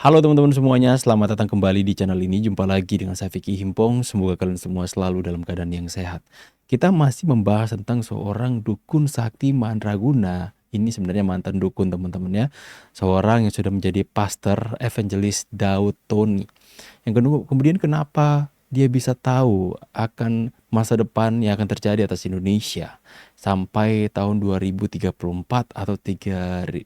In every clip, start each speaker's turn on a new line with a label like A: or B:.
A: Halo teman-teman semuanya, selamat datang kembali di channel ini. Jumpa lagi dengan saya Vicky Himpong. Semoga kalian semua selalu dalam keadaan yang sehat. Kita masih membahas tentang seorang dukun sakti mandraguna. Ini sebenarnya mantan dukun teman-teman ya. Seorang yang sudah menjadi pastor evangelis Daud Tony. Yang kedua, kemudian kenapa dia bisa tahu akan masa depan yang akan terjadi atas Indonesia sampai tahun 2034 atau 2035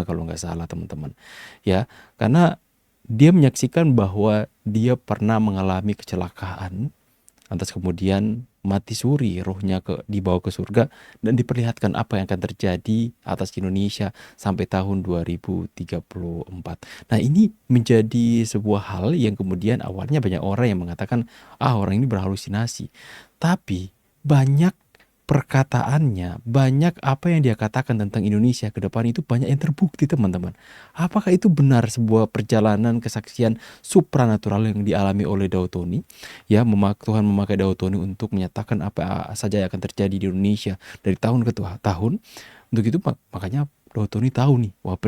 A: kalau nggak salah teman-teman. Ya, karena dia menyaksikan bahwa dia pernah mengalami kecelakaan, lantas kemudian mati suri, rohnya dibawa ke surga dan diperlihatkan apa yang akan terjadi atas Indonesia sampai tahun 2034. Nah, ini menjadi sebuah hal yang kemudian awalnya banyak orang yang mengatakan, orang ini berhalusinasi. Tapi banyak perkataannya, banyak apa yang dia katakan tentang Indonesia ke depan itu banyak yang terbukti teman-teman. Apakah itu benar sebuah perjalanan kesaksian supranatural yang dialami oleh Daud Tony? Ya, Tuhan memakai Daud Tony untuk menyatakan apa saja yang akan terjadi di Indonesia dari tahun ke tahun. Untuk itu makanya Daud Tony tahu nih, wah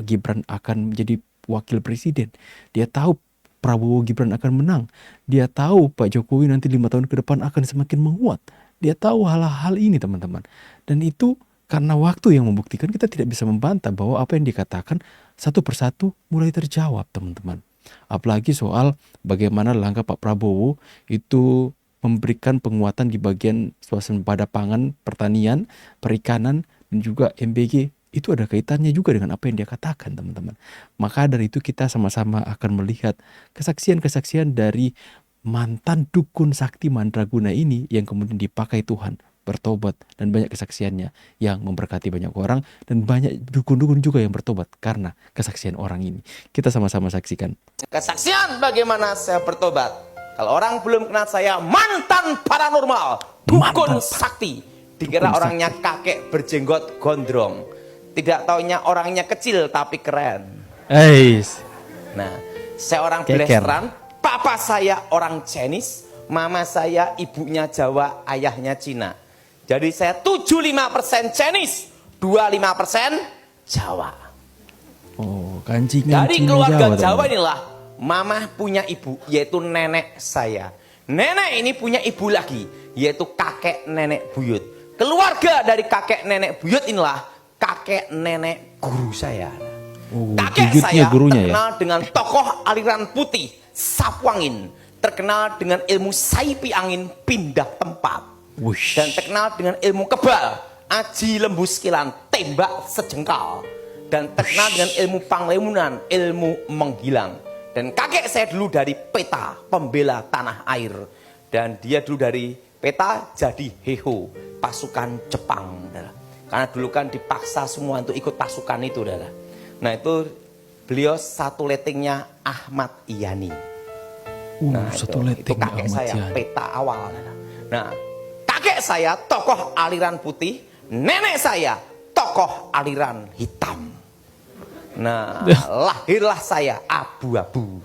A: Gibran akan menjadi wakil presiden. Dia tahu Prabowo Gibran akan menang. Dia tahu Pak Jokowi nanti 5 tahun ke depan akan semakin menguat. Dia tahu hal-hal ini teman-teman. Dan itu karena waktu yang membuktikan, kita tidak bisa membantah bahwa apa yang dikatakan satu persatu mulai terjawab teman-teman. Apalagi soal bagaimana langkah Pak Prabowo itu memberikan penguatan di bagian swasembada pangan, pertanian, perikanan, dan juga MBG. Itu ada kaitannya juga dengan apa yang dia katakan teman-teman. Maka dari itu kita sama-sama akan melihat kesaksian-kesaksian dari mantan dukun sakti mandraguna ini yang kemudian dipakai Tuhan bertobat, dan banyak kesaksiannya yang memberkati banyak orang, dan banyak dukun-dukun juga yang bertobat karena kesaksian orang ini. Kita sama-sama saksikan.
B: Kesaksian bagaimana saya bertobat. Kalau orang belum kenal saya, mantan paranormal, dukun sakti. Dikira orangnya kakek berjenggot gondrong. Tidak taunya orangnya kecil tapi keren. Nah, saya orang blasteran. Papa saya orang Chinese, mama saya ibunya Jawa, ayahnya Cina. Jadi saya 75% Chinese, 25% Jawa.
A: Oh, kancing.
B: Dari keluarga Jawa inilah mama punya ibu, yaitu nenek saya. Nenek ini punya ibu lagi, yaitu kakek nenek buyut. Keluarga dari kakek nenek buyut inilah kakek nenek guru saya. Kakek saya terkenal dengan tokoh aliran putih, sapu angin, terkenal dengan ilmu saipi angin pindah tempat, dan terkenal dengan ilmu kebal, aji lembu sekilan, tembak sejengkal, dan terkenal dengan ilmu panglemunan, ilmu menghilang. Dan kakek saya dulu dari peta, pembela tanah air, dan dia dulu dari peta jadi Heho, pasukan Jepang. Karena dulu kan dipaksa semua untuk ikut pasukan itu. Nah, itu beliau satu letingnya Ahmad Yani. Nah, itu kakek saya, peta awal. Nah, kakek saya tokoh aliran putih, nenek saya tokoh aliran hitam. Nah, lahirlah saya abu-abu.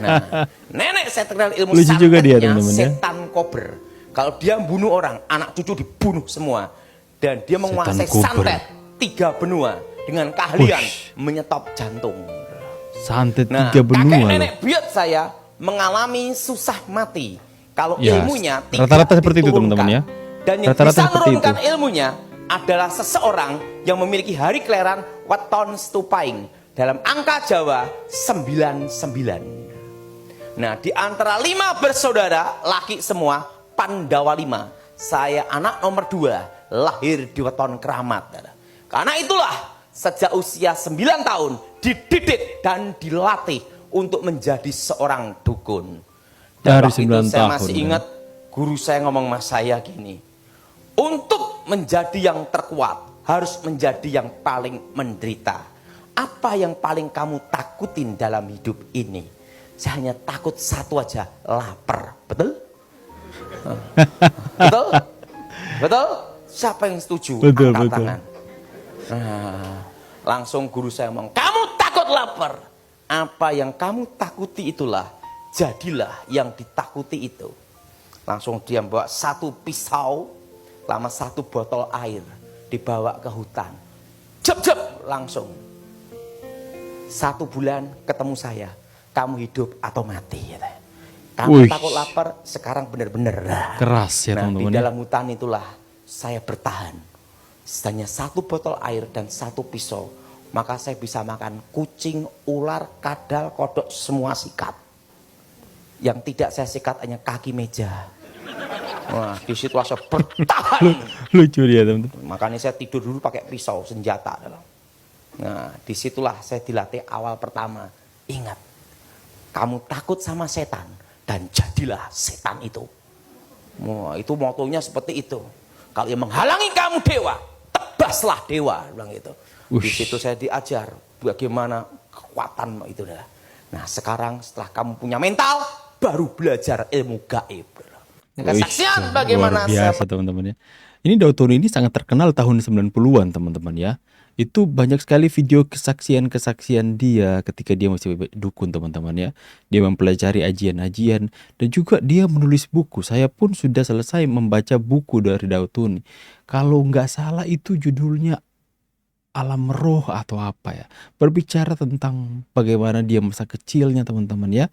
B: Nah, nenek saya terkenal ilmu santetnya, setan kober. Kalau dia membunuh orang, anak cucu dibunuh semua. Dan dia menguasai santet 3 benua dengan keahlian menyetop jantung.
A: Santet 3 benua.
B: Kakek nenek buyut saya mengalami susah mati. Kalau ilmunya
A: rata-rata seperti itu teman-teman ya.
B: Dan yang bisa menurunkan ilmunya adalah seseorang yang memiliki hari kelahiran weton stupaing dalam angka Jawa 99. Nah, di antara 5 bersaudara laki semua, Pandawa 5. Saya anak nomor 2, lahir di weton keramat. Karena itulah sejak usia 9 tahun dididik dan dilatih untuk menjadi seorang dukun. Dan
A: dari 9
B: itu saya
A: tahun,
B: masih ingat guru saya ngomong sama saya gini, untuk menjadi yang terkuat harus menjadi yang paling menderita. Apa yang paling kamu takutin dalam hidup ini? Saya hanya takut satu aja, lapar. Betul? Betul? Betul? Siapa yang setuju? Angkat tangan. Nah, langsung guru saya ngomong, kamu takut lapar. Apa yang kamu takuti itulah, jadilah yang ditakuti itu. Langsung dia bawa 1 pisau, lama 1 botol air, dibawa ke hutan. Jep-jep langsung. 1 bulan ketemu saya, kamu hidup atau mati. Kamu takut lapar, sekarang benar-benar.
A: Keras ya
B: Nah, di
A: teman-teman.
B: dalam hutan itulah saya bertahan. Hanya 1 botol air dan 1 pisau. Maka saya bisa makan kucing, ular, kadal, kodok, semua sikat. Yang tidak saya sikat hanya kaki meja. Wah, di situ saya bertahan.
A: Lucu dia teman-teman.
B: Makanya saya tidur dulu pakai pisau, senjata. Nah, disitulah saya dilatih awal pertama. Ingat, kamu takut sama setan dan jadilah setan itu. Wah, itu motonya seperti itu. Kalau yang menghalangi kamu dewa, tebaslah dewa, bilang gitu. Di situ saya diajar bagaimana kekuatan itu. Nah, sekarang setelah kamu punya mental, baru belajar ilmu gaib. Kesaksian bagaimana
A: luar biasa teman-teman ya. Ini Daud Tony ini sangat terkenal tahun 90-an teman-teman ya. Itu banyak sekali video kesaksian-kesaksian dia ketika dia masih dukun teman-teman ya. Dia mempelajari ajian-ajian dan juga dia menulis buku. Saya pun sudah selesai membaca buku dari Daud Tony. Kalau nggak salah itu judulnya Alam Roh atau apa ya. Berbicara tentang bagaimana dia masa kecilnya teman-teman ya.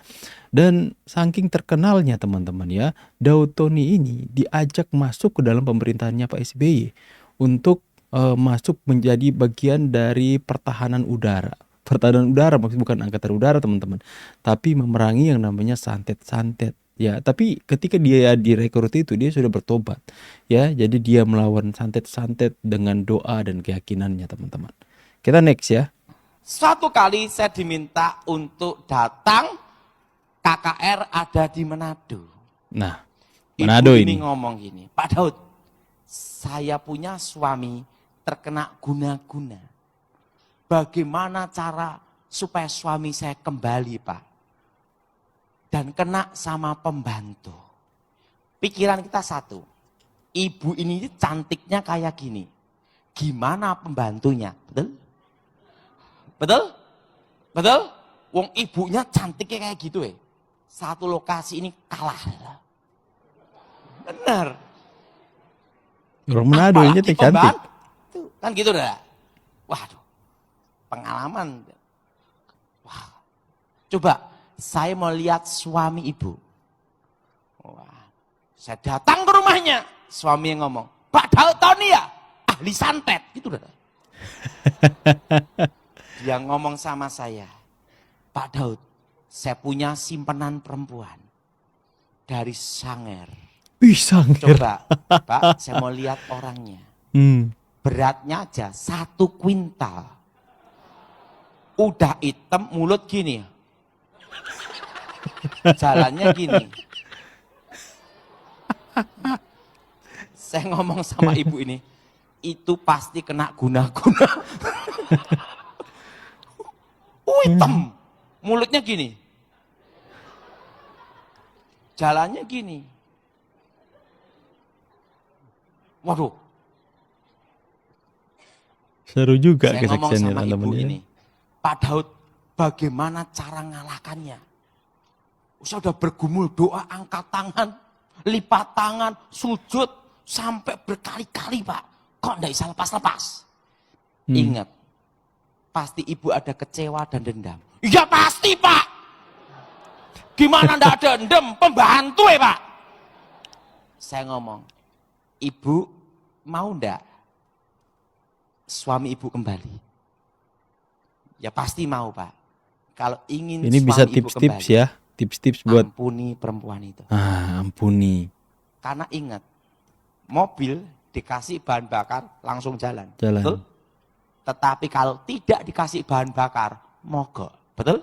A: Dan saking terkenalnya teman-teman ya, Daud Tony ini diajak masuk ke dalam pemerintahannya Pak SBY untuk masuk menjadi bagian dari pertahanan udara. Pertahanan udara maksudnya bukan angkatan udara teman-teman, tapi memerangi yang namanya santet-santet. Ya, tapi ketika dia direkrut itu dia sudah bertobat. Ya, jadi dia melawan santet-santet dengan doa dan keyakinannya teman-teman. Kita next ya.
B: Suatu kali saya diminta untuk datang KKR ada di Manado.
A: Nah, Manado
B: Ibu
A: ini
B: ngomong gini, Pak Daud, saya punya suami terkena guna-guna. Bagaimana cara supaya suami saya kembali, Pak? Dan kena sama pembantu. Pikiran kita satu, ibu ini cantiknya kayak gini. Gimana pembantunya? Betul? Betul? Betul? Wong ibunya cantiknya kayak gitu ya. Satu lokasi ini kalah. Benar.
A: orang Manado ini
B: Apalagi
A: cantik.
B: pembantu. Kan gitu dah. Waduh. Pengalaman. Wah. Coba saya mau lihat suami ibu. Wah. Saya datang ke rumahnya. Suami yang ngomong, Pak Daud Tony ya? Ahli santet. Gitu dah. Dia ngomong sama saya, Pak Daud, saya punya simpanan perempuan dari Sanger.
A: Sanger.
B: Coba, Pak, saya mau lihat orangnya. Beratnya aja 1 kuintal. Udah hitam, mulut gini. Jalannya gini. Saya ngomong sama ibu ini, itu pasti kena guna-guna. Hitam, mulutnya gini. Jalannya gini. Waduh.
A: Seru juga
B: Saya ngomong
A: kesaksiannya
B: sama
A: teman-teman
B: ibu
A: ya.
B: ini, Pak Daud, bagaimana cara ngalahkannya? Saya udah bergumul doa, angkat tangan, lipat tangan, sujud, sampai berkali-kali Pak. Kok enggak bisa lepas-lepas? Ingat, pasti ibu ada kecewa dan dendam. Ya pasti Pak. Gimana enggak ada dendam? Pembantu ya Pak. Saya ngomong, ibu mau enggak suami ibu kembali? Ya pasti mau Pak. Kalau ingin
A: Ini
B: suami
A: bisa
B: ibu
A: tips-tips
B: kembali,
A: ya. Tips-tips buat
B: ampuni perempuan itu.
A: ampuni.
B: Karena ingat, mobil dikasih bahan bakar langsung jalan.
A: Jalan.
B: Betul? Tetapi kalau tidak dikasih bahan bakar, mogok. Betul?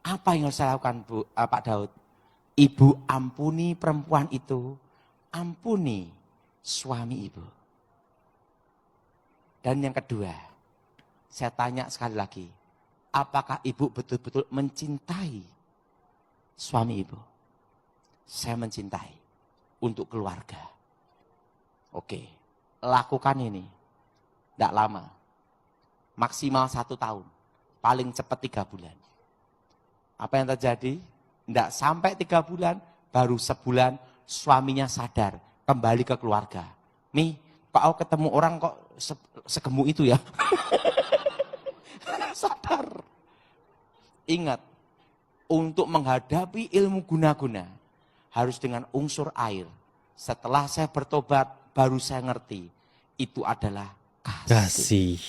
B: Apa yang harus saya lakukan Pak Daud? Ibu ampuni perempuan itu, ampuni suami ibu. Dan yang kedua, saya tanya sekali lagi, apakah ibu betul-betul mencintai suami ibu? Saya mencintai untuk keluarga. Oke, lakukan ini. Tidak lama. Maksimal 1 tahun. Paling cepat 3 bulan. Apa yang terjadi? Tidak sampai 3 bulan, baru sebulan suaminya sadar. Kembali ke keluarga. Mi, kok aku ketemu orang kok segemuk itu ya? sadar. Ingat, untuk menghadapi ilmu guna-guna harus dengan unsur air. Setelah saya bertobat, baru saya ngerti itu adalah kasih.
A: Kasih.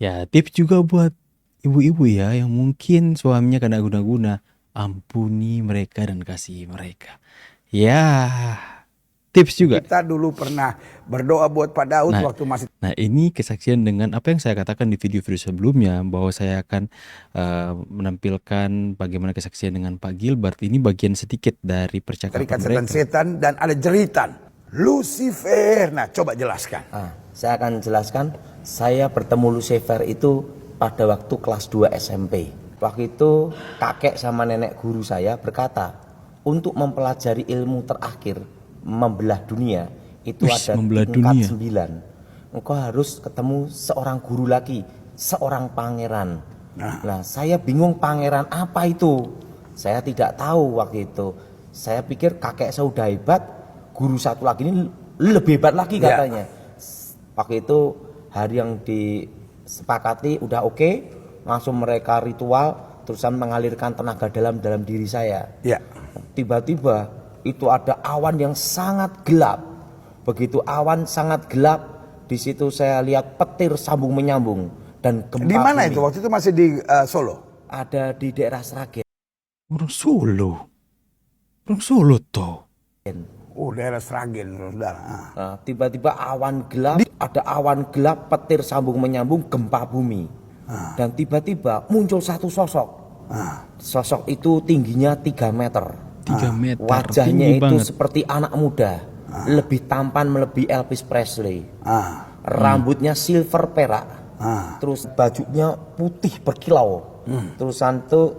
A: Ya, tips juga buat ibu-ibu ya yang mungkin suaminya kena guna-guna. Ampuni mereka dan kasihi mereka. Ya, tips juga.
C: Kita dulu pernah berdoa buat Pak Daud waktu masih
A: Nah, ini kesaksian dengan apa yang saya katakan di video-video sebelumnya, bahwa saya akan menampilkan bagaimana kesaksian dengan Pak Gilbert. Ini bagian sedikit dari percakapan
C: terikat
A: mereka.
C: setan-setan dan ada jeritan. Lucifer. Nah, coba jelaskan.
D: Saya akan jelaskan, saya bertemu Lucifer itu pada waktu kelas 2 SMP. Waktu itu kakek sama nenek guru saya berkata, untuk mempelajari ilmu terakhir, membelah dunia, itu ada
A: membelah
D: tingkat
A: dunia.
D: 9. Engkau harus ketemu seorang guru lagi, seorang pangeran. Nah, saya bingung pangeran apa itu. Saya tidak tahu waktu itu. Saya pikir kakek saya udah hebat, guru satu lagi ini lebih hebat lagi katanya. Waktu itu hari yang disepakati udah oke, langsung mereka ritual, terusan mengalirkan tenaga dalam diri saya.
C: Ya.
D: Tiba-tiba itu ada awan yang sangat gelap. Begitu awan sangat gelap, di situ saya lihat petir sambung menyambung dan gempa
C: Di mana
D: bumi.
C: itu? Waktu itu masih di Solo.
D: Ada di daerah Sragen.
A: Orang Solo. Orang Solo toh.
C: Oh, daerah Sragen, saudara.
D: Nah, tiba-tiba awan gelap, ada awan gelap, petir sambung menyambung, gempa bumi. Dan tiba-tiba muncul satu sosok. Sosok itu tingginya 3 meter.
A: 3 meter.
D: Wajahnya
A: tinggi
D: itu
A: banget.
D: seperti anak muda, lebih tampan melebihi Elvis Presley. Rambutnya silver perak, terus bajunya putih berkilau. Terusan tuh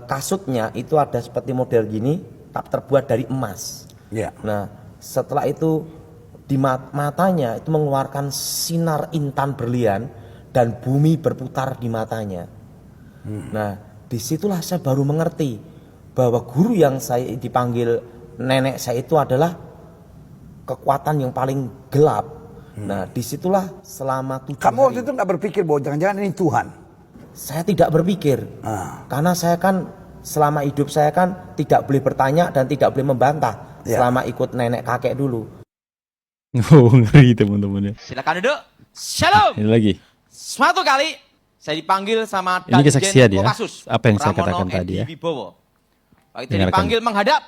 D: kasutnya itu ada seperti model gini, tapi terbuat dari emas.
C: Ya.
D: Nah, setelah itu di matanya itu mengeluarkan sinar intan berlian dan bumi berputar di matanya. Nah, disitulah saya baru mengerti bahwa guru yang saya dipanggil nenek saya itu adalah kekuatan yang paling gelap. Nah, disitulah selama 7
C: Kamu waktu
D: hari
C: itu nggak berpikir bahwa jangan-jangan ini Tuhan?
D: saya tidak berpikir. Karena saya kan selama hidup saya kan tidak boleh bertanya dan tidak boleh membantah selama ikut nenek kakek dulu.
A: Oh, ngeri teman-teman ya.
B: Silakan duduk. Shalom.
A: Ini lagi.
B: Suatu kali saya dipanggil sama
A: Ini kesaksian ya,
B: Kopassus,
A: apa yang saya
B: Pramono
A: katakan tadi ya.
B: Edi Wibowo. Waktu itu
A: Dengarkan.
B: dipanggil menghadap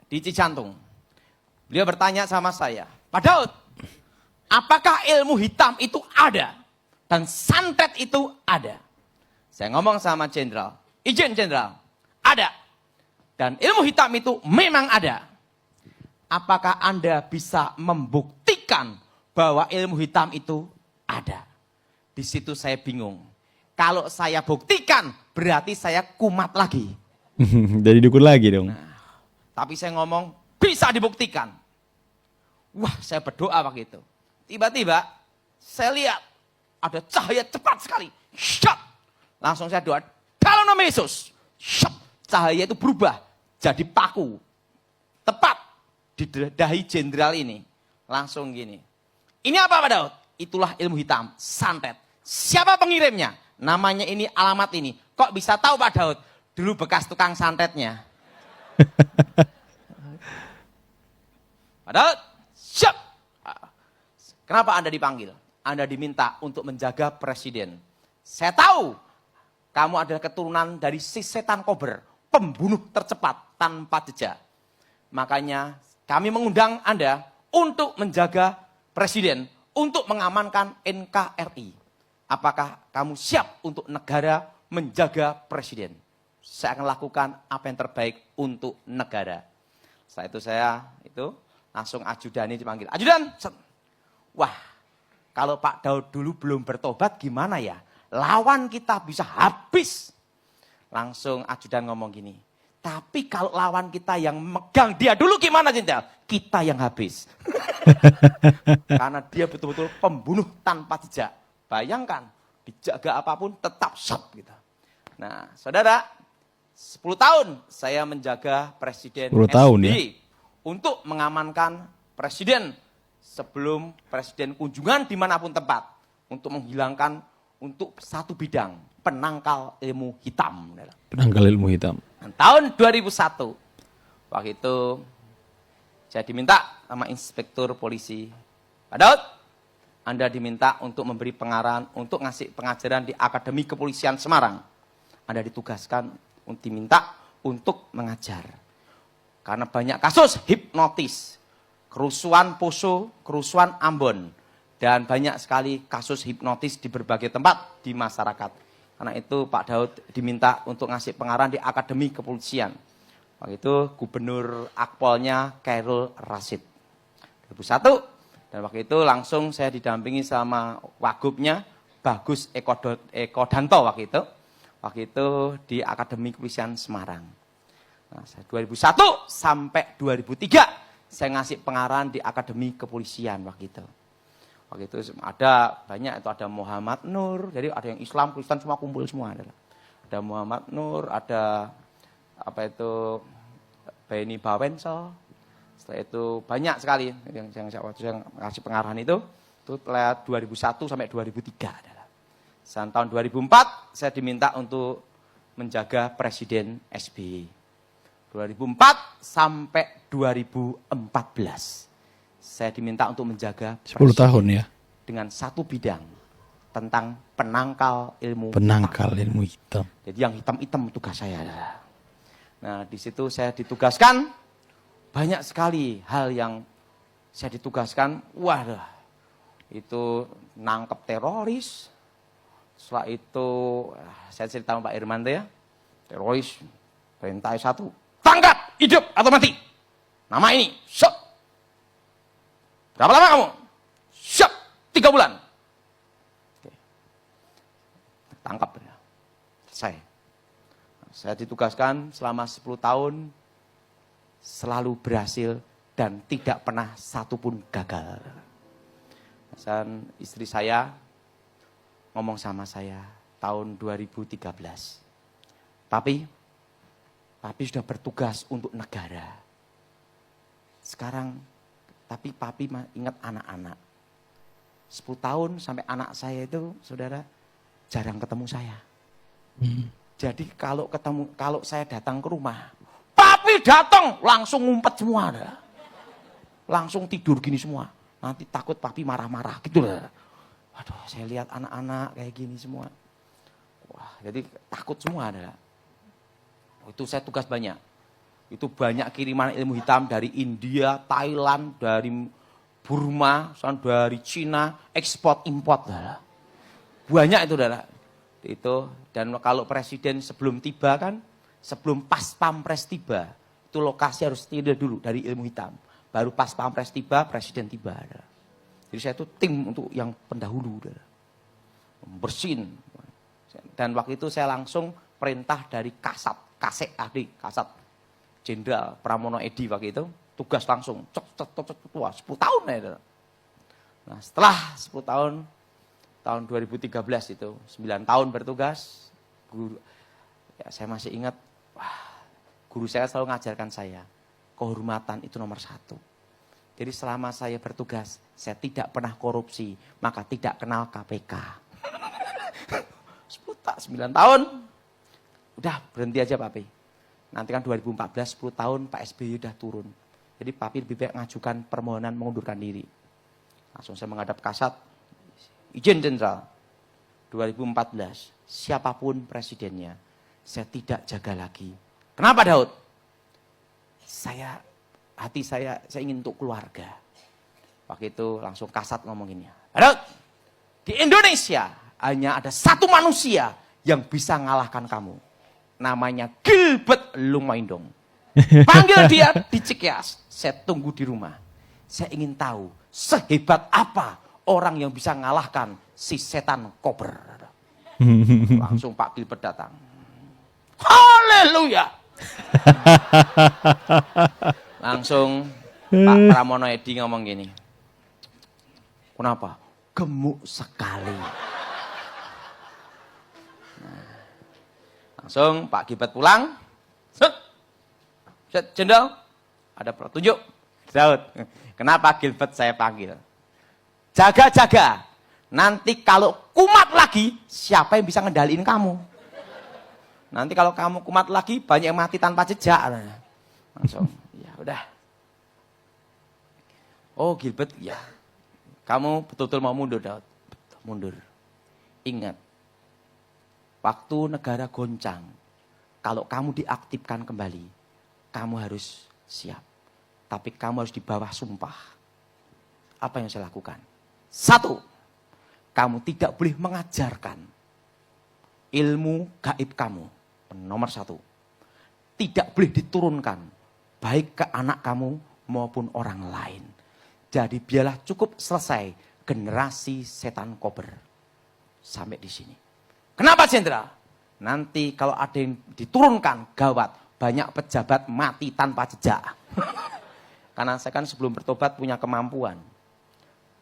B: di Cijantung. Beliau bertanya sama saya, Pak Daud, apakah ilmu hitam itu ada dan santet itu ada? Saya ngomong sama jenderal, izin jenderal, ada. Dan ilmu hitam itu memang ada. Apakah Anda bisa membuktikan bahwa ilmu hitam itu ada? Di situ saya bingung. Kalau saya buktikan, berarti saya kumat lagi.
A: Jadi dukun lagi dong.
B: Tapi saya ngomong, bisa dibuktikan. Wah, saya berdoa waktu itu. Tiba-tiba, saya lihat ada cahaya cepat sekali. Shot. Langsung saya doa, dalam nama Yesus. Shot. Cahaya itu berubah jadi paku. Tepat di dahi jenderal ini. Langsung gini. Ini apa Pak Daud? Itulah ilmu hitam, santet. Siapa pengirimnya? Namanya ini, alamat ini. Kok bisa tahu Pak Daud? Dulu bekas tukang santetnya. Pak Daud, siap. Kenapa Anda dipanggil? Anda diminta untuk menjaga presiden. Saya tahu kamu adalah keturunan dari si setan kober, pembunuh tercepat tanpa jejak. Makanya kami mengundang Anda untuk menjaga presiden, untuk mengamankan NKRI. Apakah kamu siap untuk negara menjaga presiden? Saya akan lakukan apa yang terbaik untuk negara. Setelah itu saya langsung ajudan ini dipanggil. Ajudan, wah kalau Pak Daud dulu belum bertobat gimana ya? Lawan kita bisa habis. Langsung ajudan ngomong gini. Tapi kalau lawan kita yang megang dia dulu gimana jenderal? Kita yang habis. Karena dia betul-betul pembunuh tanpa jejak. Bayangkan, dijaga apapun tetap shot gitu. Nah, saudara, 10 tahun saya menjaga Presiden
A: 10 tahun
B: SBY
A: ya?
B: untuk mengamankan Presiden sebelum Presiden kunjungan dimanapun tempat. Untuk menghilangkan untuk satu bidang, penangkal ilmu hitam.
A: Penangkal ilmu hitam.
B: Nah, tahun 2001, waktu itu saya diminta sama inspektur polisi, Pak Daud, Anda diminta untuk memberi pengarahan, untuk ngasih pengajaran di Akademi Kepolisian Semarang. Anda ditugaskan, diminta untuk mengajar. Karena banyak kasus hipnotis, kerusuhan Poso, kerusuhan Ambon, dan banyak sekali kasus hipnotis di berbagai tempat di masyarakat. Karena itu Pak Daud diminta untuk ngasih pengarahan di Akademi Kepolisian. Waktu itu Gubernur Akpolnya Khairul Rasyid. 2001, dan waktu itu langsung saya didampingi sama Wagubnya Bagus Ekodanto waktu itu. Waktu itu di Akademi Kepolisian Semarang. Nah, 2001 sampai 2003 saya ngasih pengarahan di Akademi Kepolisian waktu itu. Waktu itu ada banyak, itu ada Muhammad Nur, jadi ada yang Islam, Kristen semua kumpul semua. Ada Muhammad Nur, ada apa itu Beni Bawensel. Setelah itu banyak sekali yang waktu saya ngasih pengarahan itu lewat 2001 sampai 2003 adalah. Dan tahun 2004 saya diminta untuk menjaga Presiden SBY. 2004 sampai 2014 saya diminta untuk menjaga
A: 10 tahun ya.
B: dengan satu bidang tentang penangkal ilmu
A: hitam.
B: Jadi yang hitam-hitam tugas saya adalah. Nah, di situ saya ditugaskan banyak sekali hal yang saya ditugaskan. Wah, itu nangkep teroris. Setelah itu saya cerita sama Pak Irmanto ya. Teroris perintah satu, tangkap hidup atau mati. Nama ini, siap. Berapa lama kamu? Siap, 3 bulan. Oke. Tangkap ya. Selesai. Saya ditugaskan selama 10 tahun, selalu berhasil dan tidak pernah satupun gagal. Dan istri saya ngomong sama saya tahun 2013. Papi sudah bertugas untuk negara. Sekarang, tapi papi ingat anak-anak. 10 tahun sampai anak saya itu, saudara, jarang ketemu saya. Jadi kalau saya datang ke rumah, papi datang langsung ngumpet semua, ada. Langsung tidur gini semua. Nanti takut papi marah-marah gitu lah. Waduh, saya lihat anak-anak kayak gini semua. Wah, jadi takut semua ada. Itu saya tugas banyak. Itu banyak kiriman ilmu hitam dari India, Thailand, dari Burma, dari Cina, ekspor import. Banyak itu adalah. Itu, dan kalau presiden sebelum tiba kan, sebelum pas pampres tiba, itu lokasi harus tidur dulu dari ilmu hitam. Baru pas pampres tiba, presiden tiba. Jadi saya itu tim untuk yang pendahulu. Bersin. Dan waktu itu saya langsung perintah dari Kasat Jenderal Pramono Edi waktu itu. Tugas langsung. 10 tahun ya. Nah, setelah 10 tahun, tahun 2013 itu, 9 tahun bertugas, guru, ya saya masih ingat, guru saya selalu mengajarkan saya, kehormatan itu nomor 1. Jadi selama saya bertugas, saya tidak pernah korupsi, maka tidak kenal KPK. 9 tahun, udah berhenti aja Papi. Nanti kan 2014, 10 tahun Pak SBY udah turun. Jadi Papi lebih baik ngajukan permohonan mengundurkan diri. Langsung saya menghadap Kasat, izin jenderal, 2014, siapapun presidennya, saya tidak jaga lagi. Kenapa Daud? Hati saya ingin untuk keluarga. Waktu itu langsung Kasat ngomonginnya. Daud, di Indonesia hanya ada satu manusia yang bisa ngalahkan kamu. Namanya Gilbert Lumaindong. Panggil dia di Cikeas. Saya tunggu di rumah. Saya ingin tahu sehebat apa orang yang bisa ngalahkan si setan kober. Langsung Pak Gilbert datang. Haleluya. Langsung Pak Pramono Edi ngomong gini. Kenapa? Gemuk sekali. Nah, langsung Pak Gilbert pulang. Jenderal, ada petunjuk. Daud, kenapa Gilbert saya panggil? Jaga-jaga. Nanti kalau kumat lagi, siapa yang bisa ngendaliin kamu? Nanti kalau kamu kumat lagi, banyak yang mati tanpa jejak. Langsung, ya udah. Oh Gilbert, ya. Kamu betul-betul mau mundur, Daud. Mundur. Ingat, waktu negara goncang, kalau kamu diaktifkan kembali, kamu harus siap. Tapi kamu harus di bawah sumpah. Apa yang saya lakukan? 1, kamu tidak boleh mengajarkan ilmu gaib kamu. Nomor 1, tidak boleh diturunkan baik ke anak kamu maupun orang lain. Jadi biarlah cukup selesai generasi setan kober. Sampai di sini. Kenapa Jenderal? Nanti kalau ada yang diturunkan gawat, banyak pejabat mati tanpa jejak. Karena saya kan sebelum bertobat punya kemampuan.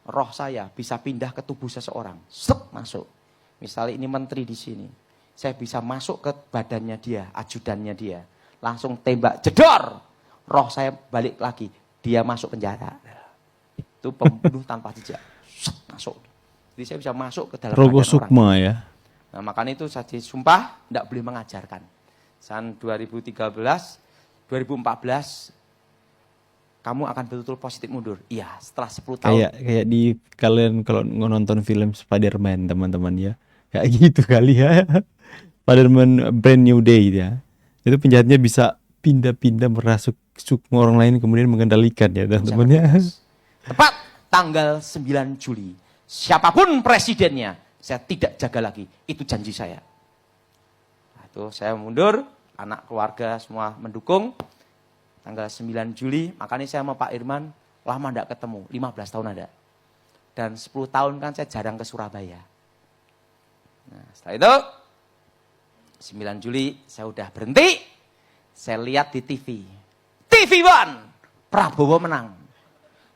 B: Roh saya bisa pindah ke tubuh seseorang. Masuk. Misalnya ini menteri di sini. Saya bisa masuk ke badannya dia, ajudannya dia. Langsung tembak, jedor. Roh saya balik lagi. Dia masuk penjara. Itu pembunuh tanpa jejak. Masuk. Jadi saya bisa masuk ke dalam
A: Rogo
B: badan
A: Sukma
B: orang.
A: ya.
B: Nah makanya itu saya disumpah tidak boleh mengajarkan. Tahun 2013, 2014 kamu akan betul-betul positif mundur. Iya, setelah 10 tahun.
A: Kayak di kalian kalau nonton film Spider-Man teman-teman ya. Kayak gitu kali ya. Spider-Man Brand New Day ya. Itu penjahatnya bisa pindah-pindah merasuk sukma orang lain kemudian mengendalikan ya teman-temannya.
B: Tepat tanggal 9 Juli. Siapapun presidennya, saya tidak jaga lagi. Itu janji saya. Nah, itu saya mundur, anak keluarga semua mendukung. Tanggal 9 Juli, makanya saya sama Pak Irman lama tidak ketemu, 15 tahun ada. Dan 10 tahun kan saya jarang ke Surabaya. Nah, setelah itu 9 Juli saya udah berhenti. Saya lihat di TV. TV One, Prabowo menang.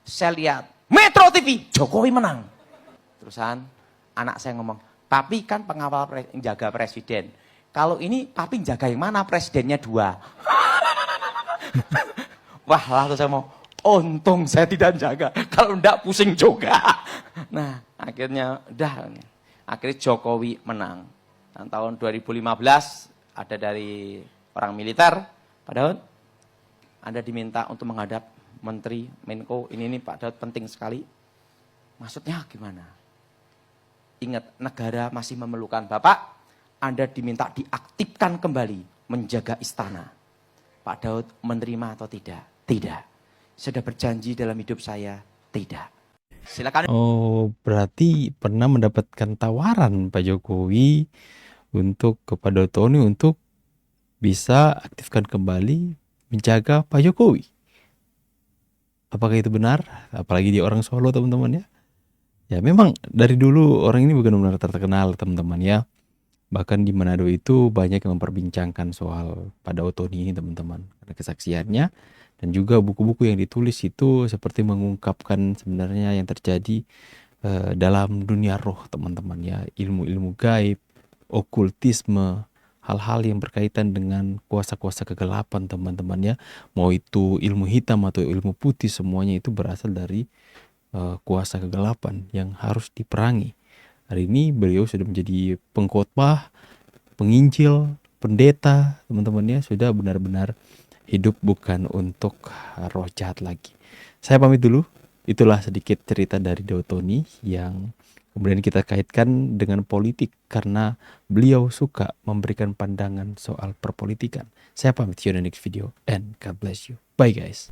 B: Saya lihat Metro TV, Jokowi menang. Terusan anak saya ngomong, papi kan pengawal jaga presiden. Kalau ini papi jaga yang mana? Presidennya 2. Wah, lalu saya mau, untung saya tidak jaga. Kalau enggak pusing juga. Nah, akhirnya udah. Akhirnya Jokowi menang. Dan tahun 2015 ada dari orang militer, Pak Daud, Anda diminta untuk menghadap Menteri Menko. Ini Pak Daud penting sekali. Maksudnya gimana? Ingat, negara masih memerlukan Bapak. Anda diminta diaktifkan kembali menjaga istana. Pak Daud menerima atau tidak? Tidak. Sudah berjanji dalam hidup saya? Tidak. Silakan.
A: Oh, berarti pernah mendapatkan tawaran Pak Jokowi untuk kepada Tony untuk bisa aktifkan kembali menjaga Pak Jokowi. Apakah itu benar? Apalagi di orang Solo teman-teman ya. Ya memang dari dulu orang ini benar-benar terkenal teman-teman ya. Bahkan di Manado itu banyak yang memperbincangkan soal Pak Daud Tony ini teman-teman. Karena kesaksiannya dan juga buku-buku yang ditulis itu seperti mengungkapkan sebenarnya yang terjadi dalam dunia roh teman-teman ya. Ilmu-ilmu gaib, okultisme, hal-hal yang berkaitan dengan kuasa-kuasa kegelapan teman-teman ya. Mau itu ilmu hitam atau ilmu putih semuanya itu berasal dari kuasa kegelapan yang harus diperangi. Hari ini beliau sudah menjadi pengkhotbah, penginjil, pendeta, teman-teman ya, sudah benar-benar hidup bukan untuk roh jahat lagi. Saya pamit dulu. Itulah sedikit cerita dari Daud Tony yang kemudian kita kaitkan dengan politik karena beliau suka memberikan pandangan soal perpolitikan. Saya pamit, see you in the next video and God bless you. Bye guys.